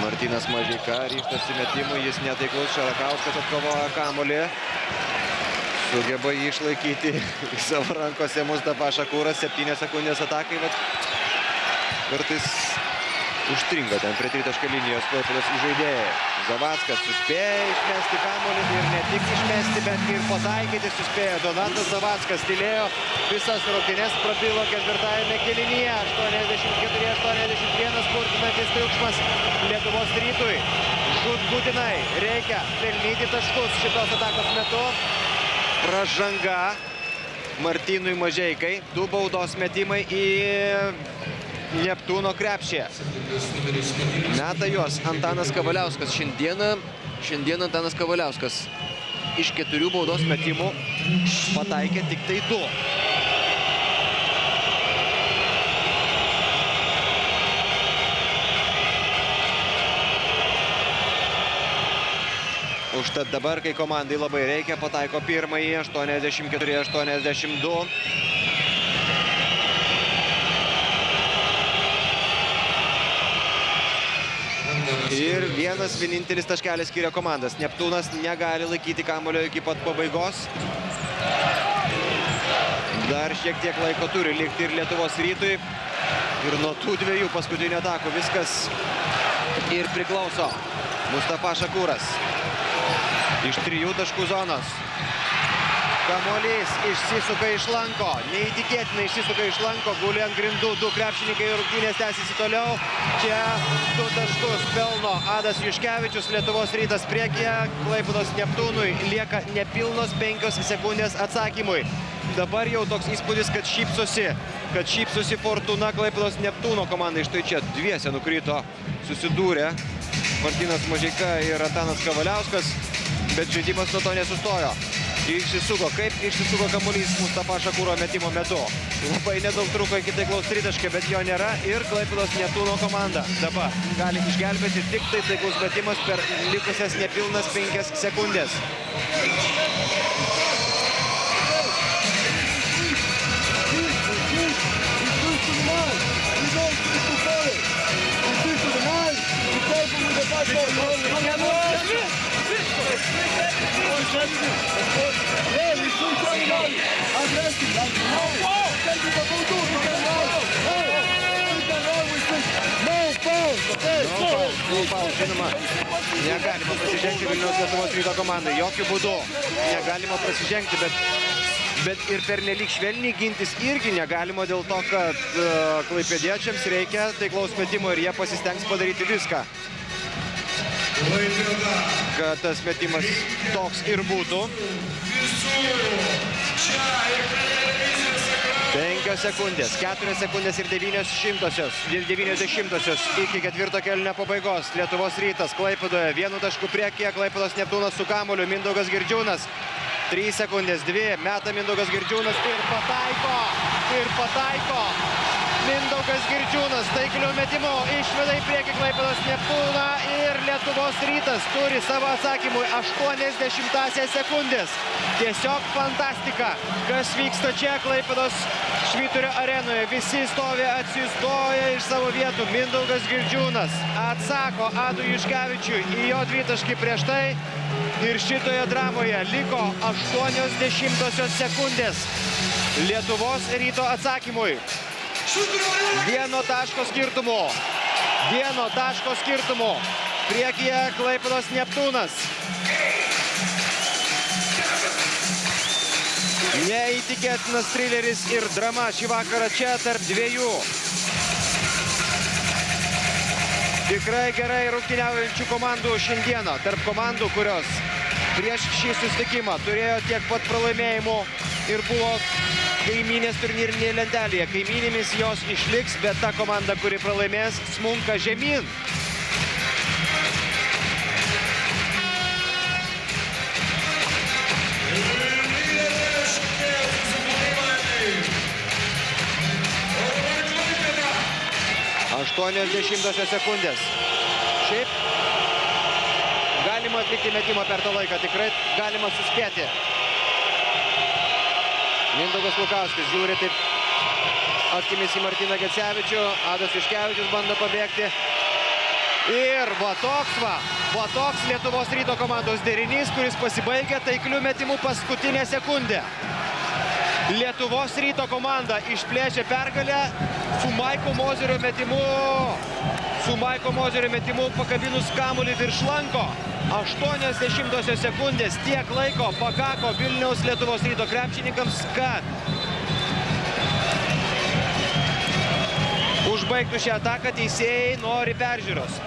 Martynas Mažeika ryžtasi metimui, jis netaiklus, Šarakauskas atkovoja kamuolį. Sugeba jį išlaikyti į savo rankose Mustafa Šakuras, 7 sekundės atakai, bet kartais užstringa ten prie tritaškio linijos Klaipėdos žaidėjai. Zavackas suspėjo išmesti kamuolį ir ne tik išmesti, bet ir pataikyti suspėjo. Donatas Zavackas tylėjo visas rungtynes, prabilo ketvirtajame kėlinyje. 84-81 spurtinantis triukšmas Lietuvos Rytui. Žūtbūtinai reikia pelnyti taškus šitos atakos metu. Pražanga Martynui Mažeikai. 2 baudos metimai į Neptūno krepšį. Meta juos Antanas Kavaliauskas. Šiandien Antanas Kavaliauskas iš 4 baudos metimų pataikė tik tai 2. Užtat dabar, kai komandai labai reikia, pataiko pirmąjį 84-82. Ir vienintelis taškelis skiria komandas. Neptūnas negali laikyti kamuolio iki pat pabaigos. Dar šiek tiek laiko turi likti ir Lietuvos Rytui. Ir nuo tų 2 paskutinių atakų viskas ir priklauso. Mustafa Šakuras iš 3 taškų zonos. Kamuolys išsisuka iš lanko, neįtikėtinai išsisuka iš lanko, guli ant grindų 2 krepšininkai ir rungtynės tęsiasi toliau. Čia 2 taškus pelno Adas Juškevičius, Lietuvos Rytas priekyje, Klaipėdos Neptūnui lieka nepilnos 5 sekundės atsakymui. Dabar jau toks įspūdis, kad šypsosi Fortuna Klaipėdos Neptūno komandai. Štai čia dviese nukrito, susidūrė Martynas Mažeika ir Antanas Kavaliauskas, bet žaidimas nuo to nesustojo. Išsisuko, kaip išsisuko kamuolys Mustafa Šakuro metimo metu. Labai nedaug truko iki taiklaus tritaškio, bet jo nėra ir Klaipėdos Neptūno komanda dabar gali išgelbėti tik tai taiklus metimas per likusias nepilnas 5 sekundės. Žinoma, negalima prasižengti Vilniaus Lietuvos Ryto komandai. Jokių būdų negalima prasižengti, bet ir pernelyg švelniai gintis irgi negalima dėl to, kad klaipėdiečiams reikia taiklaus metimo ir jie pasistengs padaryti viską, kad tas metimas toks ir būtų. 5 sekundės, 4 sekundės ir 90 iki ketvirto kėlinio pabaigos. Lietuvos Rytas Klaipėdoje 1 tašku priekyje, Klaipėdos Neptūnas su kamuoliu, Mindaugas Girdžiūnas. 3 sekundės, 2, meta Mindaugas Girdžiūnas ir pataiko. Mindaugas Girdžiūnas taikliu metimu išveda į priekį Klaipėdos Neptūną ir Lietuvos Rytas turi savo atsakymui 80 sekundės. Tiesiog fantastika, kas vyksta čia Klaipėdos Švyturio arenoje. Visi stovi atsistoję iš savo vietų. Mindaugas Girdžiūnas atsako Adui Juškevičiui į jo 2 taškį prieš tai. Ir šitoje dramoje liko 80 sekundės Lietuvos Ryto atsakymui. 1 taško skirtumu. Priekyje Klaipėdos Neptūnas. Neįtikėtinas trileris ir drama šį vakarą čia tarp 2 tikrai gerai rungtyniaujančių komandų šiandieną. Tarp komandų, kurios prieš šį susitikimą turėjo tiek pat pralaimėjimų ir buvo kaimynės turnyrinėje lentelėje. Kaimynėmis jos išliks, bet ta komanda, kuri pralaimės, smunka žemyn. Aštuoniasdešimtosios sekundės. Šiaip galima atlikti metimą per tą laiką, tikrai galima suspėti. Mindaugas Lukauskis žiūri taip akimis į Martyną Gecevičių. Adas Juškevičius bando pabėgti. Ir va toks Lietuvos Ryto komandos derinys, kuris pasibaigė taikliu metimu paskutinę sekundę. Lietuvos Ryto komanda išplėšė pergalę su Maiko Mozerio metimu. Su Maiko Mozerio metimu pakabinus kamuolį virš lanko. 80 sekundės tiek laiko pakako Vilniaus Lietuvos Ryto krepšininkams, kad užbaigtų šią ataką. Teisėjai nori peržiūros.